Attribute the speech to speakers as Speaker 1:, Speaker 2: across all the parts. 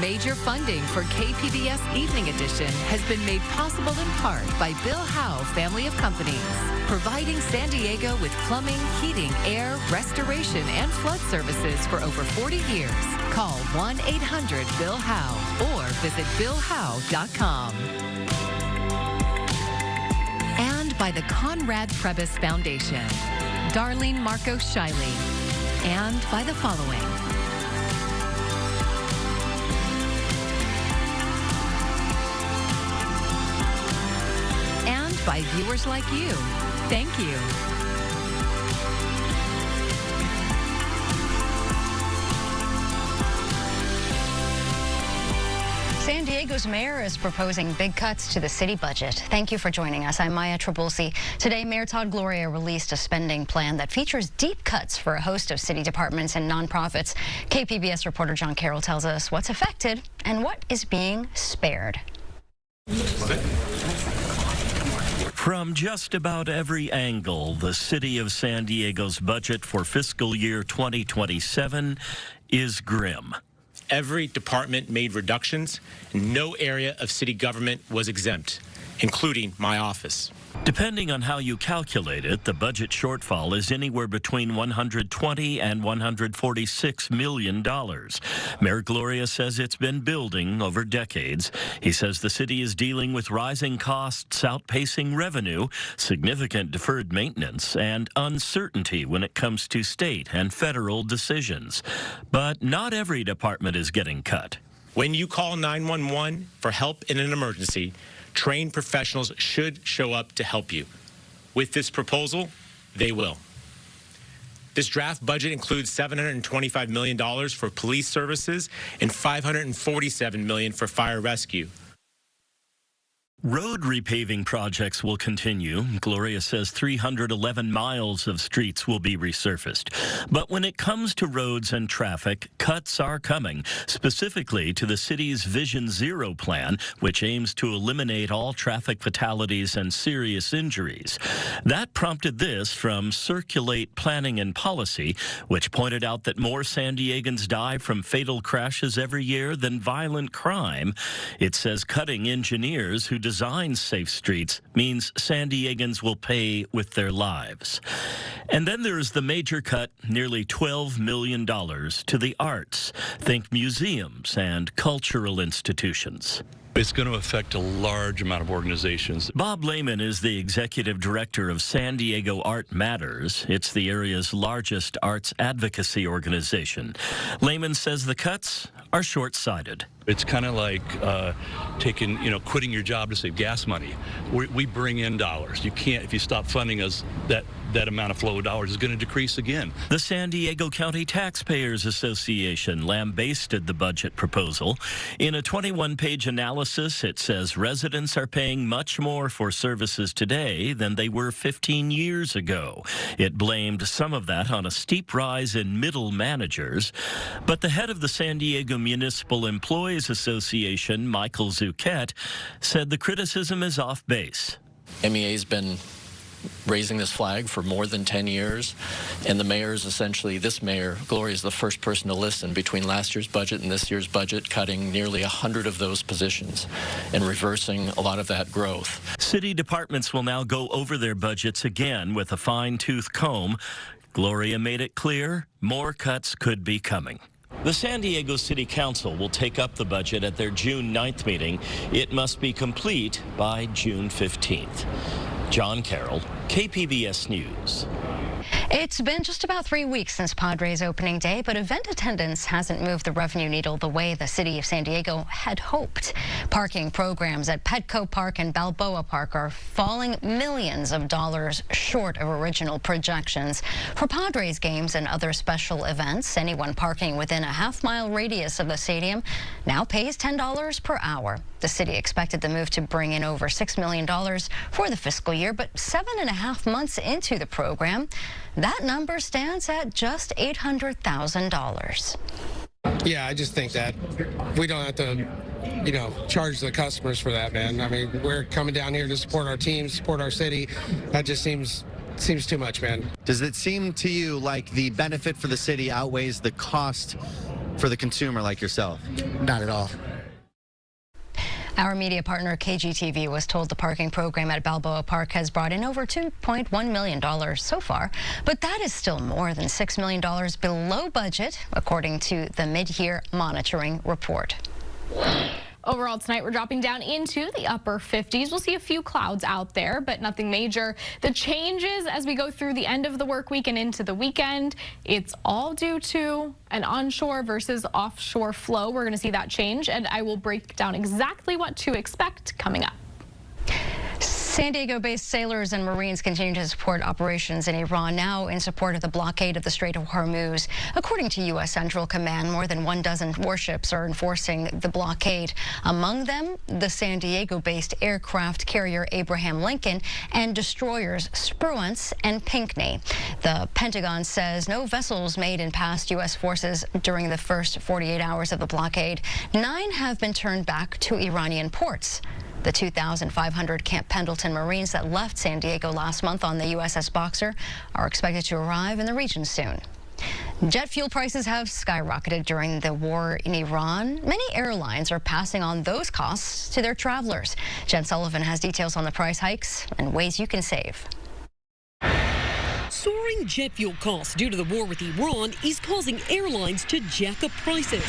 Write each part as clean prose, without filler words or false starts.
Speaker 1: Major funding for KPBS Evening Edition has been made possible in part by Bill Howe Family of Companies, providing San Diego with plumbing, heating, air, restoration, and flood services for over 40 years. Call 1-800-BILL-HOWE or visit BillHowe.com. And by the Conrad Trebas Foundation, Darlene Marco Shiley, and by the following. And by viewers like you. Thank you.
Speaker 2: San Diego's mayor is proposing big cuts to the city budget. Thank you for joining us. I'm Maya Trabulsi. Today, Mayor Todd Gloria released a spending plan that features deep cuts for a host of city departments and nonprofits. KPBS reporter John Carroll tells us what's affected and what is being spared.
Speaker 3: From just about every angle, the city of San Diego's budget for fiscal year 2027 is grim.
Speaker 4: Every department made reductions, and no area of city government was exempt, including my office.
Speaker 3: Depending on how you calculate it, the budget shortfall is anywhere between $120 and $146 million. Mayor Gloria says it's been building over decades. He says the city is dealing with rising costs outpacing revenue, significant deferred maintenance, and uncertainty when it comes to state and federal decisions. But not every department is getting cut.
Speaker 4: When you call 911 for help in an emergency, trained professionals should show up to help you. With this proposal, they will. This draft budget includes $725 million for police services and $547 million for fire rescue.
Speaker 3: Road repaving projects will continue. Gloria says 311 miles of streets will be resurfaced. But when it comes to roads and traffic, cuts are coming, specifically to the city's Vision Zero plan, which aims to eliminate all traffic fatalities and serious injuries. That prompted this from Circulate Planning and Policy, which pointed out that more San Diegans die from fatal crashes every year than violent crime. It says cutting engineers who design safe streets means San Diegans will pay with their lives. And then there's the major cut, nearly $12 million to the arts. Think museums and cultural institutions.
Speaker 5: It's going to affect a large amount of organizations.
Speaker 3: Bob Lehman is the executive director of San Diego Art Matters. It's the area's largest arts advocacy organization. Lehman says the cuts are short-sighted.
Speaker 5: It's kind of like quitting your job to save gas money. We bring in dollars. You can't, if you stop funding us, that amount of flow of dollars is going to decrease again.
Speaker 3: The San Diego County Taxpayers Association lambasted the budget proposal. In a 21-page analysis, it says residents are paying much more for services today than they were 15 years ago. It blamed some of that on a steep rise in middle managers. But the head of the San Diego Municipal Employees Association, Michael Zuquette, said the criticism is off base.
Speaker 6: MEA's been raising this flag for more than 10 years, and the mayor's essentially, this mayor, Gloria, is the first person to listen between last year's budget and this year's budget, cutting nearly 100 of those positions and reversing a lot of that growth.
Speaker 3: City departments will now go over their budgets again with a fine-tooth comb. Gloria made it clear more cuts could be coming. The San Diego City Council will take up the budget at their June 9th meeting. It must be complete by June 15th. John Carroll, KPBS News.
Speaker 2: It's been just about 3 weeks since Padres opening day, but event attendance hasn't moved the revenue needle the way the city of San Diego had hoped. Parking programs at Petco Park and Balboa Park are falling millions of dollars short of original projections. For Padres games and other special events, anyone parking within a half-mile radius of the stadium now pays $10 per hour. The city expected the move to bring in over $6 million for the fiscal year, but 7.5 months into the program, that number stands at just $800,000.
Speaker 7: Yeah, I just think that we don't have to, charge the customers for that, man. I mean, we're coming down here to support our team, support our city. That just seems too much, man.
Speaker 8: Does it seem to you like the benefit for the city outweighs the cost for the consumer like yourself?
Speaker 7: Not at all.
Speaker 2: Our media partner KGTV was told the parking program at Balboa Park has brought in over $2.1 million so far, but that is still more than $6 million below budget, according to the mid-year monitoring report.
Speaker 9: Overall tonight, we're dropping down into the upper 50s. We'll see a few clouds out there, but nothing major. The changes as we go through the end of the work week and into the weekend, it's all due to an onshore versus offshore flow. We're going to see that change, and I will break down exactly what to expect coming up.
Speaker 2: San Diego-based sailors and Marines continue to support operations in Iran, now in support of the blockade of the Strait of Hormuz. According to U.S. Central Command, more than 12 warships are enforcing the blockade. Among them, the San Diego-based aircraft carrier Abraham Lincoln and destroyers Spruance and Pinckney. The Pentagon says no vessels made in past U.S. forces during the first 48 hours of the blockade. 9 have been turned back to Iranian ports. The 2,500 Camp Pendleton Marines that left San Diego last month on the USS Boxer are expected to arrive in the region soon. Jet fuel prices have skyrocketed during the war in Iran. Many airlines are passing on those costs to their travelers. Jen Sullivan has details on the price hikes and ways you can save.
Speaker 10: Soaring jet fuel costs due to the war with Iran is causing airlines to jack up prices,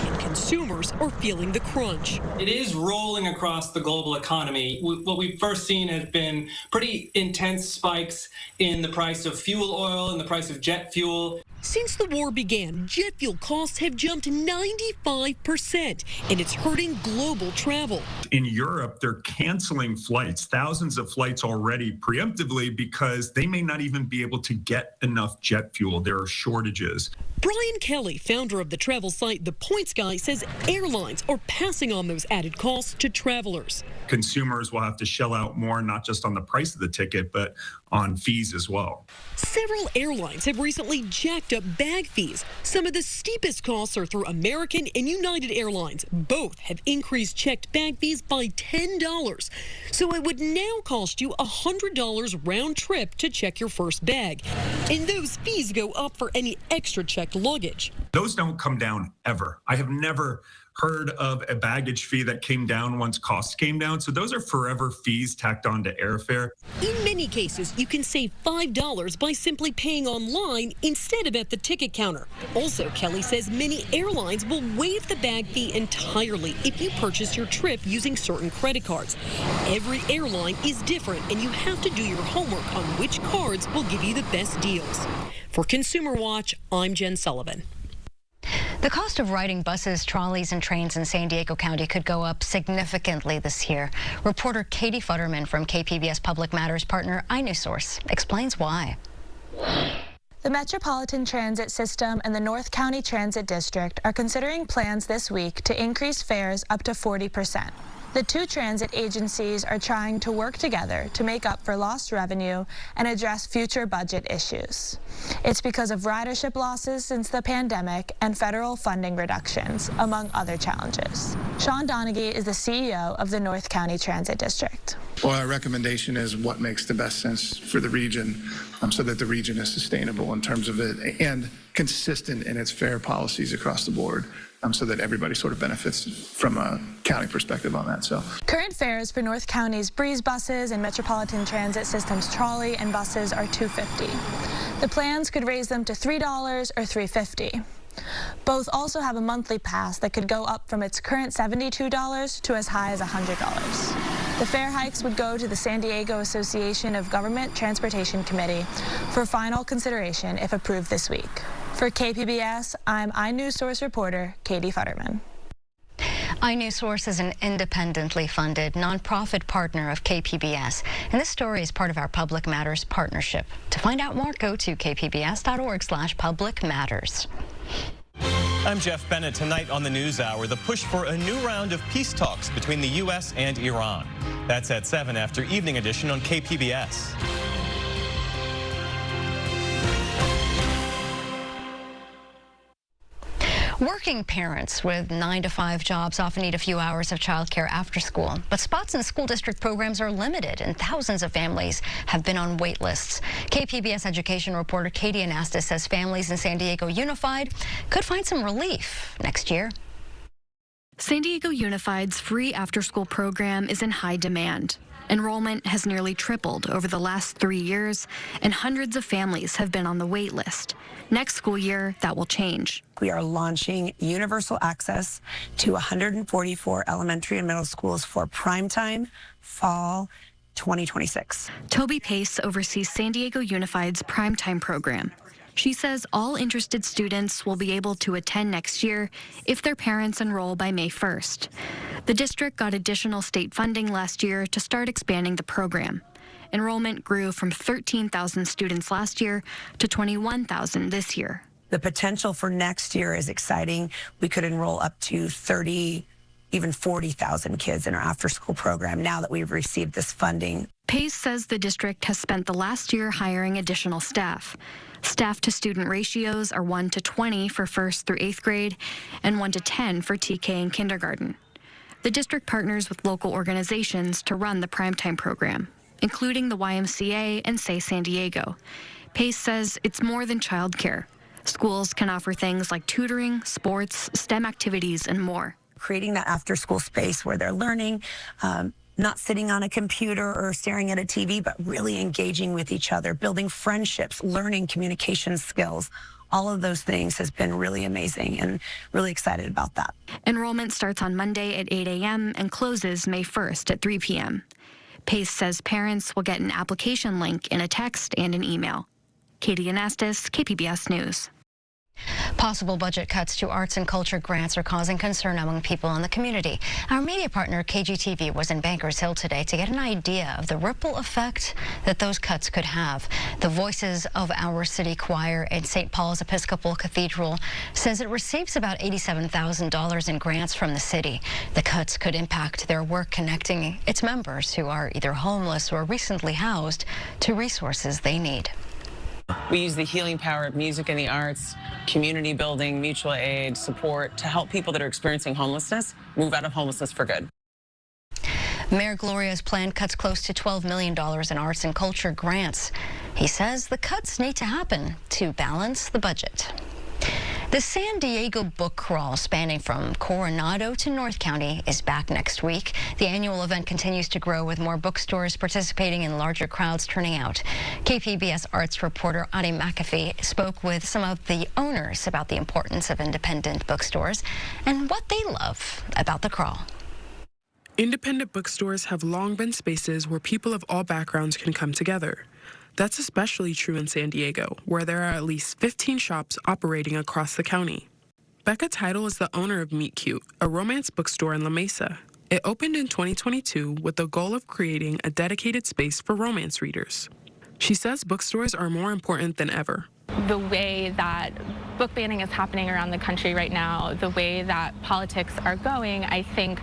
Speaker 10: and consumers are feeling the crunch.
Speaker 11: It is rolling across the global economy. What we've first seen has been pretty intense spikes in the price of fuel oil and the price of jet fuel.
Speaker 10: Since the war began, jet fuel costs have jumped 95%, and it's hurting global travel.
Speaker 12: In Europe, they're canceling flights, thousands of flights already preemptively because they may not even be able to get enough jet fuel. There are shortages.
Speaker 10: Brian Kelly, founder of the travel site The Points Guy, says airlines are passing on those added costs to travelers.
Speaker 12: Consumers will have to shell out more, not just on the price of the ticket, but on fees as well.
Speaker 10: Several airlines have recently jacked up bag fees. Some of the steepest costs are through American and United Airlines. Both have increased checked bag fees by $10. So it would now cost you $100 round trip to check your first bag. And those fees go up for any extra checked luggage.
Speaker 12: Those don't come down ever. I have never heard of a baggage fee that came down once costs came down. So those are forever fees tacked on to airfare.
Speaker 10: In many cases, you can save $5 by simply paying online instead of at the ticket counter. Also, Kelly says many airlines will waive the bag fee entirely if you purchase your trip using certain credit cards. Every airline is different, and you have to do your homework on which cards will give you the best deals. For Consumer Watch, I'm Jen Sullivan.
Speaker 2: The cost of riding buses, trolleys, and trains in San Diego County could go up significantly this year. Reporter Katie Futterman from KPBS Public Matters partner iNewsSource explains why.
Speaker 13: The Metropolitan Transit System and the North County Transit District are considering plans this week to increase fares up to 40%. The two transit agencies are trying to work together to make up for lost revenue and address future budget issues. It's because of ridership losses since the pandemic and federal funding reductions, among other challenges. Sean Donaghy is the CEO of the North County Transit District.
Speaker 14: Well, our recommendation is what makes the best sense for the region so that the region is sustainable in terms of it and consistent in its fare policies across the board. So that everybody sort of benefits from a county perspective on that. So
Speaker 13: current fares for North County's Breeze buses and Metropolitan Transit System's trolley and buses are $2.50. The plans could raise them to $3 or $3.50. Both also have a monthly pass that could go up from its current $72 to as high as $100. The fare hikes would go to the San Diego Association of Government Transportation Committee for final consideration if approved this week. For KPBS, I'm iNewsSource reporter Katie Futterman.
Speaker 2: iNewsSource is an independently funded nonprofit partner of KPBS, and this story is part of our Public Matters partnership. To find out more, go to kpbs.org/publicmatters.
Speaker 15: I'm Jeff Bennett. Tonight on the NewsHour, the push for a new round of peace talks between the U.S. and Iran. That's at 7 after Evening Edition on KPBS.
Speaker 2: Working parents with 9-to-5 jobs often need a few hours of childcare after school, but spots in school district programs are limited, and thousands of families have been on wait lists. KPBS education reporter Katie Anastas says families in San Diego Unified could find some relief next year.
Speaker 8: San Diego Unified's free after-school program is in high demand. Enrollment has nearly tripled over the last 3 years, and hundreds of families have been on the wait list. Next school year, that will change.
Speaker 16: We are launching universal access to 144 elementary and middle schools for primetime fall 2026.
Speaker 8: Toby Pace oversees San Diego Unified's primetime program. She says all interested students will be able to attend next year if their parents enroll by May 1st. The district got additional state funding last year to start expanding the program. Enrollment grew from 13,000 students last year to 21,000 this year.
Speaker 16: The potential for next year is exciting. We could enroll up to 30, even 40,000 kids in our after-school program now that we've received this funding.
Speaker 8: Pace says the district has spent the last year hiring additional staff. Staff-to-student ratios are 1:20 for 1st through 8th grade and 1:10 for TK and kindergarten. The district partners with local organizations to run the primetime program, including the YMCA and Say San Diego. Pace says it's more than childcare. Schools can offer things like tutoring, sports, STEM activities, and more.
Speaker 16: Creating that after-school space where they're learning, not sitting on a computer or staring at a TV, but really engaging with each other, building friendships, learning communication skills. All of those things has been really amazing, and really excited about that.
Speaker 8: Enrollment starts on Monday at 8 a.m. and closes May 1st at 3 p.m. Pace says parents will get an application link in a text and an email. Katie Anastas, KPBS News.
Speaker 2: Possible budget cuts to arts and culture grants are causing concern among people in the community. Our media partner, KGTV, was in Bankers Hill today to get an idea of the ripple effect that those cuts could have. The Voices of Our City Choir at St. Paul's Episcopal Cathedral says it receives about $87,000 in grants from the city. The cuts could impact their work connecting its members who are either homeless or recently housed to resources they need.
Speaker 17: We use the healing power of music and the arts, community building, mutual aid, support to help people that are experiencing homelessness move out of homelessness for good.
Speaker 2: Mayor Gloria's plan cuts close to $12 million in arts and culture grants. He says the cuts need to happen to balance the budget. The San Diego Book Crawl, spanning from Coronado to North County, is back next week. The annual event continues to grow with more bookstores participating and larger crowds turning out. KPBS arts reporter Adi McAfee spoke with some of the owners about the importance of independent bookstores and what they love about the crawl.
Speaker 18: Independent bookstores have long been spaces where people of all backgrounds can come together. That's especially true in San Diego, where there are at least 15 shops operating across the county. Becca Tidal is the owner of Meet Cute, a romance bookstore in La Mesa. It opened in 2022 with the goal of creating a dedicated space for romance readers. She says bookstores are more important than ever.
Speaker 9: The way that book banning is happening around the country right now, the way that politics are going, I think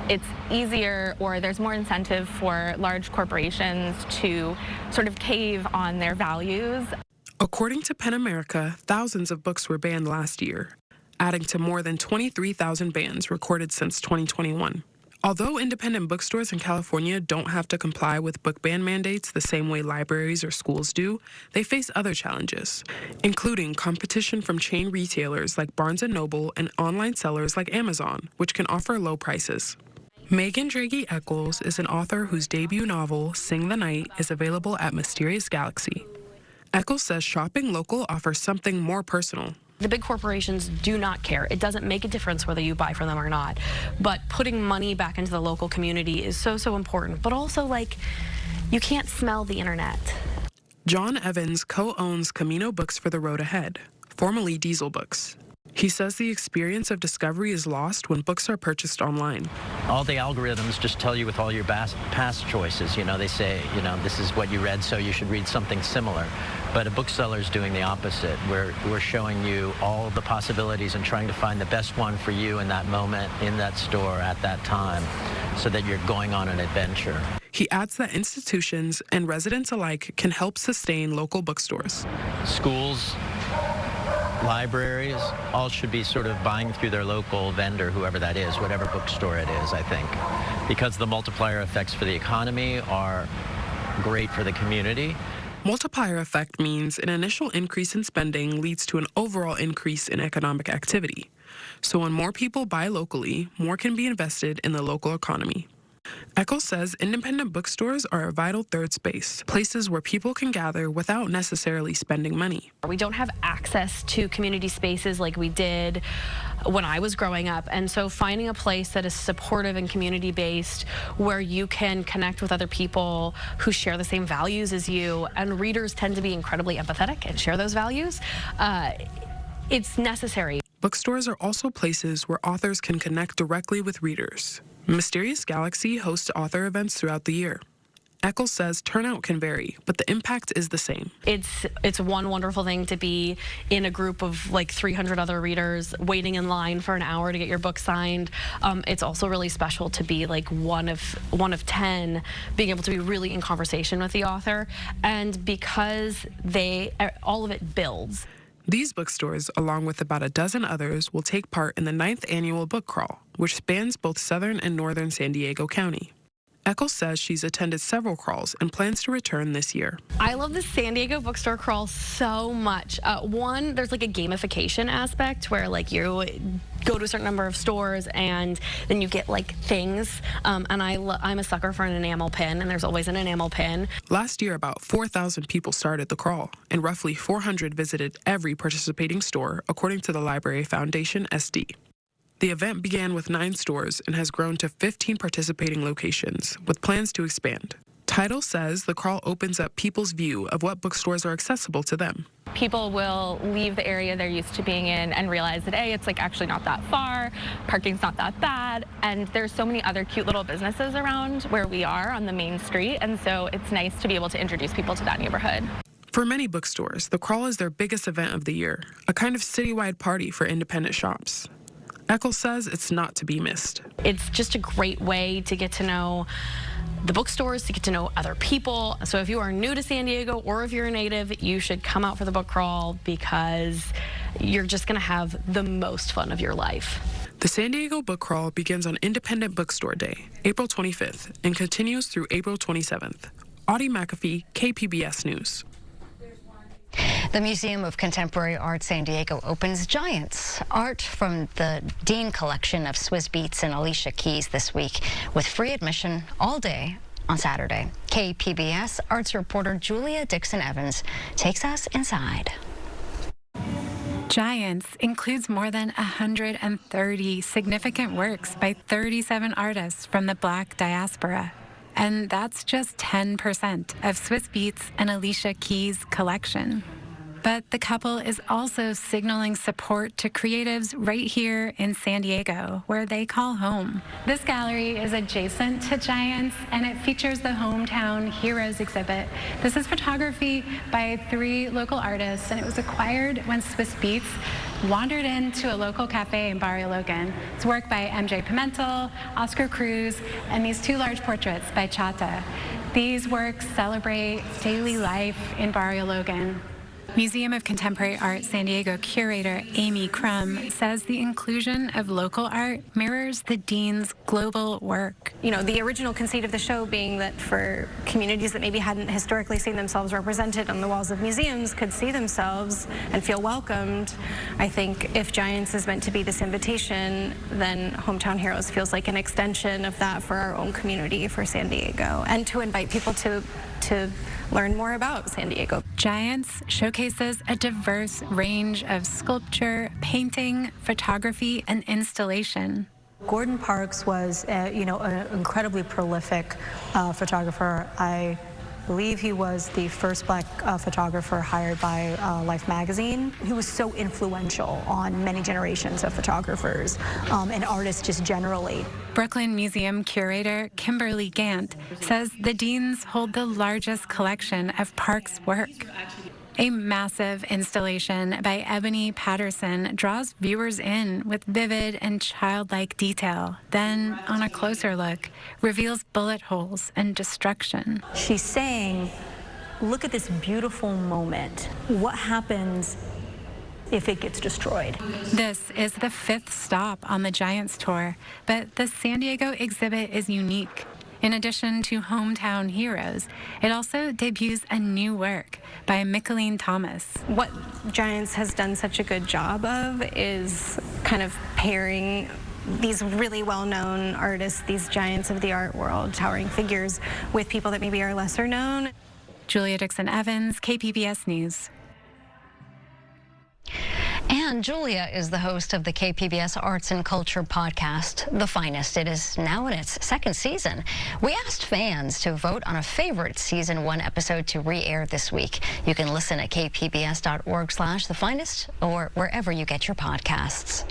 Speaker 9: it's easier, or there's more incentive for large corporations to sort of cave on their values.
Speaker 18: According to PEN America, thousands of books were banned last year, adding to more than 23,000 bans recorded since 2021. Although independent bookstores in California don't have to comply with book ban mandates the same way libraries or schools do, they face other challenges, including competition from chain retailers like Barnes & Noble and online sellers like Amazon, which can offer low prices. Megan Draghi Eccles is an author whose debut novel, Sing the Night, is available at Mysterious Galaxy. Eccles says shopping local offers something more personal.
Speaker 19: The big corporations do not care. It doesn't make a difference whether you buy from them or not. But putting money back into the local community is so important. But also, like, you can't smell the internet.
Speaker 18: John Evans co-owns Camino Books for the Road Ahead, formerly Diesel Books. He says the experience of discovery is lost when books are purchased online.
Speaker 20: All the algorithms just tell you with all your past choices, they say, this is what you read, so you should read something similar. But a bookseller is doing the opposite. We're showing you all the possibilities and trying to find the best one for you in that moment, in that store, at that time, so that you're going on an adventure.
Speaker 18: He adds that institutions and residents alike can help sustain local bookstores.
Speaker 20: Schools libraries, all should be sort of buying through their local vendor, whoever that is, whatever bookstore it is, I think. Because the multiplier effects for the economy are great for the community.
Speaker 18: Multiplier effect means an initial increase in spending leads to an overall increase in economic activity. So when more people buy locally, more can be invested in the local economy. Eccles says independent bookstores are a vital third space, places where people can gather without necessarily spending money.
Speaker 19: We don't have access to community spaces like we did when I was growing up, and so finding a place that is supportive and community-based where you can connect with other people who share the same values as you, and readers tend to be incredibly empathetic and share those values, it's necessary.
Speaker 18: Bookstores are also places where authors can connect directly with readers. Mysterious Galaxy hosts author events throughout the year. Eccles says turnout can vary, but the impact is the same.
Speaker 19: It's one wonderful thing to be in a group of like 300 other readers waiting in line for an hour to get your book signed. It's also really special to be like one of 10, being able to be really in conversation with the author, and because all of it builds.
Speaker 18: These bookstores, along with about a dozen others, will take part in the 9th annual book crawl, which spans both southern and northern San Diego County. Eccles says she's attended several crawls and plans to return this year.
Speaker 19: I love the San Diego bookstore crawl so much. One, there's like a gamification aspect where like you go to a certain number of stores and then you get like things. And I'm a sucker for an enamel pin, and there's always an enamel pin.
Speaker 18: Last year, about 4,000 people started the crawl, and roughly 400 visited every participating store, according to the Library Foundation SD. The event began with 9 stores and has grown to 15 participating locations, with plans to expand. Title says the crawl opens up people's view of what bookstores are accessible to them.
Speaker 9: People will leave the area they're used to being in and realize that, hey, it's like actually not that far, parking's not that bad, and there's so many other cute little businesses around where we are on the main street, and so it's nice to be able to introduce people to that neighborhood.
Speaker 18: For many bookstores, the crawl is their biggest event of the year, a kind of citywide party for independent shops. Eccles says it's not to be missed.
Speaker 19: It's just a great way to get to know the bookstores, to get to know other people. So if you are new to San Diego or if you're a native, you should come out for the book crawl because you're just going to have the most fun of your life.
Speaker 18: The San Diego Book Crawl begins on Independent Bookstore Day, April 25th, and continues through April 27th. Audie McAfee, KPBS News.
Speaker 2: The Museum of Contemporary Art San Diego opens Giants, art from the Dean collection of Swizz Beatz and Alicia Keys this week, with free admission all day on Saturday. KPBS arts reporter Julia Dixon-Evans takes us inside.
Speaker 21: Giants includes more than 130 significant works by 37 artists from the Black diaspora. And that's just 10% of Swizz Beatz and Alicia Keys' collection. But the couple is also signaling support to creatives right here in San Diego, where they call home. This gallery is adjacent to Giants, and it features the Hometown Heroes exhibit. This is photography by 3 local artists, and it was acquired when Swizz Beatz wandered into a local cafe in Barrio Logan. It's work by MJ Pimentel, Oscar Cruz, and these 2 large portraits by Chata. These works celebrate daily life in Barrio Logan. Museum of Contemporary Art San Diego curator Amy Crum says the inclusion of local art mirrors the Dean's global work.
Speaker 22: You know, the original conceit of the show being that for communities that maybe hadn't historically seen themselves represented on the walls of museums could see themselves and feel welcomed. I think if Giants is meant to be this invitation, then Hometown Heroes feels like an extension of that for our own community, for San Diego, and to invite people to learn more about San Diego.
Speaker 21: Giants showcases a diverse range of sculpture, painting, photography, and installation.
Speaker 23: Gordon Parks was, an incredibly prolific photographer. I believe he was the first Black photographer hired by Life magazine. He was so influential on many generations of photographers and artists just generally.
Speaker 21: Brooklyn Museum curator Kimberly Gant says the Deans hold the largest collection of Parks' work. A massive installation by Ebony Patterson draws viewers in with vivid and childlike detail. Then, on a closer look, reveals bullet holes and destruction.
Speaker 23: She's saying, look at this beautiful moment. What happens if it gets destroyed.
Speaker 21: This is the 5th stop on the Giants tour, but the San Diego exhibit is unique. In addition to hometown heroes, it also debuts a new work by Mickaleen Thomas.
Speaker 22: What Giants has done such a good job of is kind of pairing these really well-known artists, these giants of the art world, towering figures, with people that maybe are lesser known.
Speaker 21: Julia Dixon-Evans, KPBS News.
Speaker 2: And Julia is the host of the KPBS Arts and Culture podcast, The Finest. It is now in its 2nd season. We asked fans to vote on a favorite Season 1 episode to re-air this week. You can listen at kpbs.org/The Finest or wherever you get your podcasts.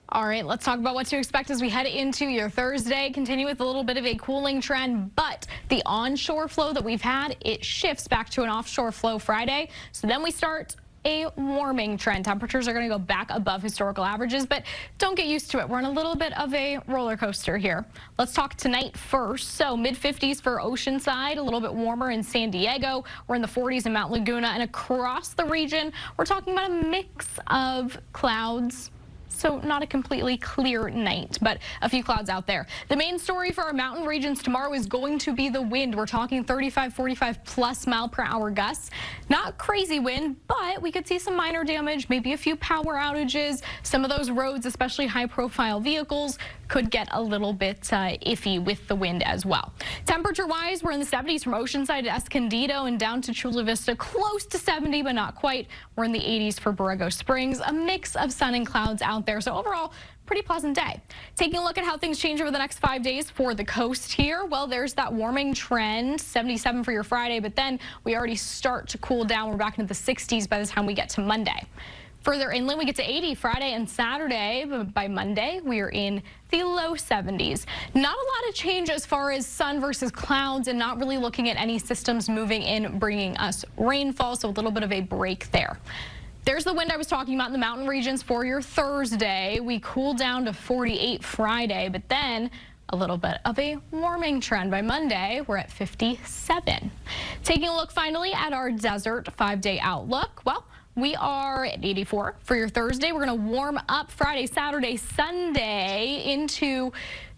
Speaker 9: All right, let's talk about what to expect as we head into your Thursday. Continue with a little bit of a cooling trend, but the onshore flow that we've had, it shifts back to an offshore flow Friday. So then we start a warming trend. Temperatures are going to go back above historical averages, but don't get used to it. We're on a little bit of a roller coaster here. Let's talk tonight first. So mid-50s for Oceanside, a little bit warmer in San Diego. We're in the 40s in Mount Laguna, and across the region, we're talking about a mix of clouds. So not a completely clear night, but a few clouds out there. The main story for our mountain regions tomorrow is going to be the wind. We're talking 35, 45 plus mile per hour gusts. Not crazy wind, but we could see some minor damage, maybe a few power outages. Some of those roads, especially high profile vehicles, could get a little bit iffy with the wind as well. Temperature wise, we're in the 70s from Oceanside to Escondido and down to Chula Vista, close to 70, but not quite. We're in the 80s for Borrego Springs, a mix of sun and clouds out there. So overall, pretty pleasant day. Taking a look at how things change over the next 5 days for the coast here. Well, there's that warming trend, 77 for your Friday, but then we already start to cool down. We're back into the 60s by the time we get to Monday. Further inland, we get to 80 Friday and Saturday, but by Monday, we are in the low 70s. Not a lot of change as far as sun versus clouds, and not really looking at any systems moving in, bringing us rainfall, so a little bit of a break there. There's the wind I was talking about in the mountain regions for your Thursday. We cool down to 48 Friday, but then a little bit of a warming trend. By Monday, we're at 57. Taking a look finally at our desert 5-day outlook. Well, we are at 84 for your Thursday. We're going to warm up Friday, Saturday, Sunday into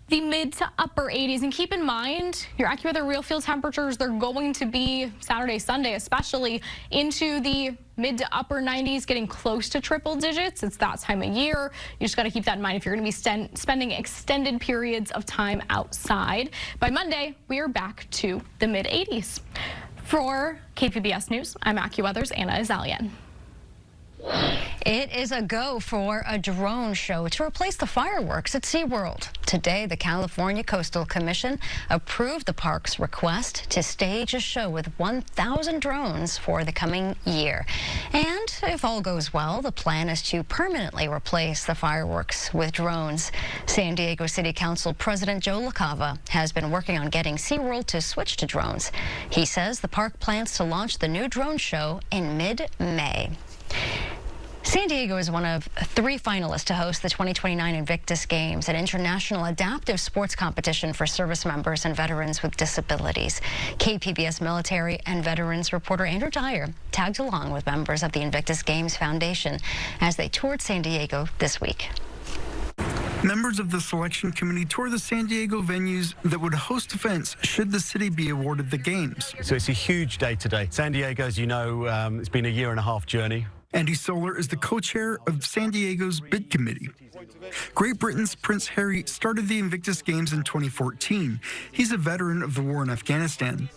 Speaker 9: the mid to upper 80s. And keep in mind, your AccuWeather real field temperatures, they're going to be Saturday, Sunday, especially into the mid to upper 90s, getting close to triple digits. It's that time of year. You just got to keep that in mind if you're going to be spending extended periods of time outside. By Monday, we are back to the mid 80s. For KPBS News, I'm AccuWeather's Anna Azalian.
Speaker 2: It is a go for a drone show to replace the fireworks at SeaWorld. Today, the California Coastal Commission approved the park's request to stage a show with 1,000 drones for the coming year. And if all goes well, the plan is to permanently replace the fireworks with drones. San Diego City Council President Joe LaCava has been working on getting SeaWorld to switch to drones. He says the park plans to launch the new drone show in mid-May. San Diego is one of 3 finalists to host the 2029 Invictus Games, an international adaptive sports competition for service members and veterans with disabilities. KPBS military and veterans reporter Andrew Dyer tagged along with members of the Invictus Games Foundation as they toured San Diego this week.
Speaker 1: Members of the selection committee tour the San Diego venues that would host events should the city be awarded the games.
Speaker 4: So it's a huge day today. San Diego, as you know, it's been a 1.5-year journey.
Speaker 1: Andy Solar is the co-chair of San Diego's bid committee. Great Britain's Prince Harry started the Invictus Games in 2014. He's a veteran of the war in Afghanistan.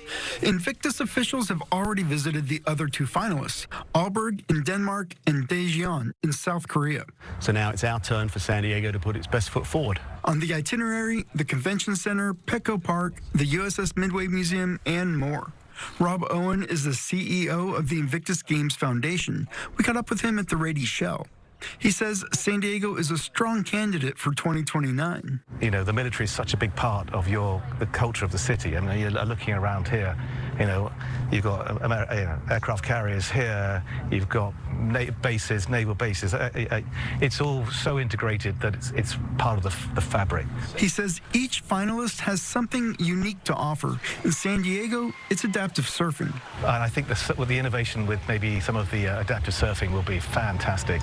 Speaker 1: Invictus officials have already visited the other 2 finalists, Aalborg in Denmark and Daejeon in South Korea.
Speaker 4: So now it's our turn for San Diego to put its best foot forward.
Speaker 1: On the itinerary, the Convention Center, Petco Park, the USS Midway Museum, and more. Rob Owen is the CEO of the Invictus Games Foundation. We caught up with him at the Rady Shell. He says San Diego is a strong candidate for 2029.
Speaker 4: You know, the military is such a big part of the culture of the city. I mean, you're looking around here, you know, you've got aircraft carriers here, you've got naval bases. It's all so integrated that it's part of the fabric.
Speaker 1: He says each finalist has something unique to offer. In San Diego, it's adaptive surfing.
Speaker 4: And I think with the innovation with maybe some of the adaptive surfing will be fantastic.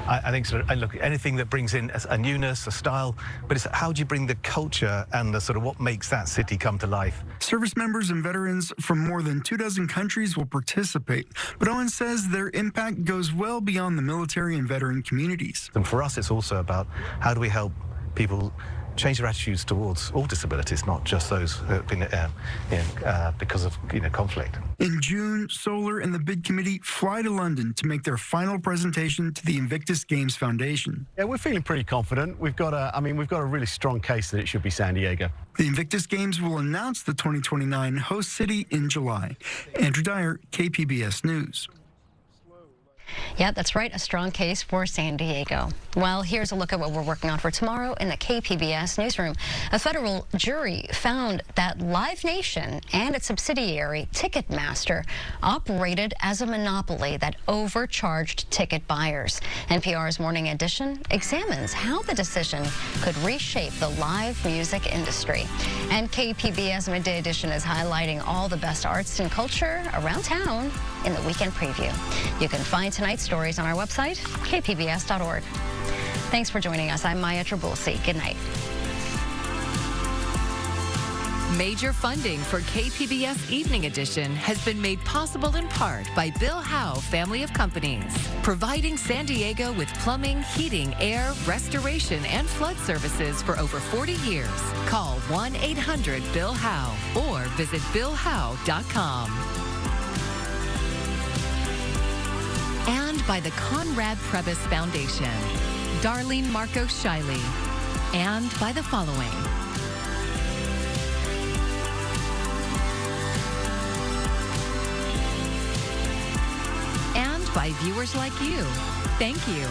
Speaker 4: I think look, anything that brings in a newness, a style, but it's how do you bring the culture and the sort of what makes that city come to life.
Speaker 1: Service members and veterans from more than 24 countries will participate, but Owen says their impact goes well beyond the military and veteran communities.
Speaker 4: And for us, it's also about how do we help people change their attitudes towards all disabilities, not just those that have been because of conflict.
Speaker 1: In June, Solar and the bid committee fly to London to make their final presentation to the Invictus Games Foundation.
Speaker 4: Yeah, we're feeling pretty confident. We've got a really strong case that it should be San Diego.
Speaker 1: The Invictus Games will announce the 2029 host city in July. Andrew Dyer, KPBS News.
Speaker 2: Yeah, that's right. A strong case for San Diego. Well, here's a look at what we're working on for tomorrow in the KPBS newsroom. A federal jury found that Live Nation and its subsidiary Ticketmaster operated as a monopoly that overcharged ticket buyers. NPR's Morning Edition examines how the decision could reshape the live music industry. And KPBS Midday Edition is highlighting all the best arts and culture around town in the weekend preview. You can find tonight's stories on our website, kpbs.org. Thanks for joining us. I'm Maya Trabulsi. Good night.
Speaker 3: Major funding for KPBS Evening Edition has been made possible in part by Bill Howe Family of Companies, providing San Diego with plumbing, heating, air, restoration, and flood services for over 40 years. Call 1-800-BILL-HOWE or visit billhowe.com. And by the Conrad Prebys Foundation, Darlene Marco Shiley, and by the following. And by viewers like you. Thank you.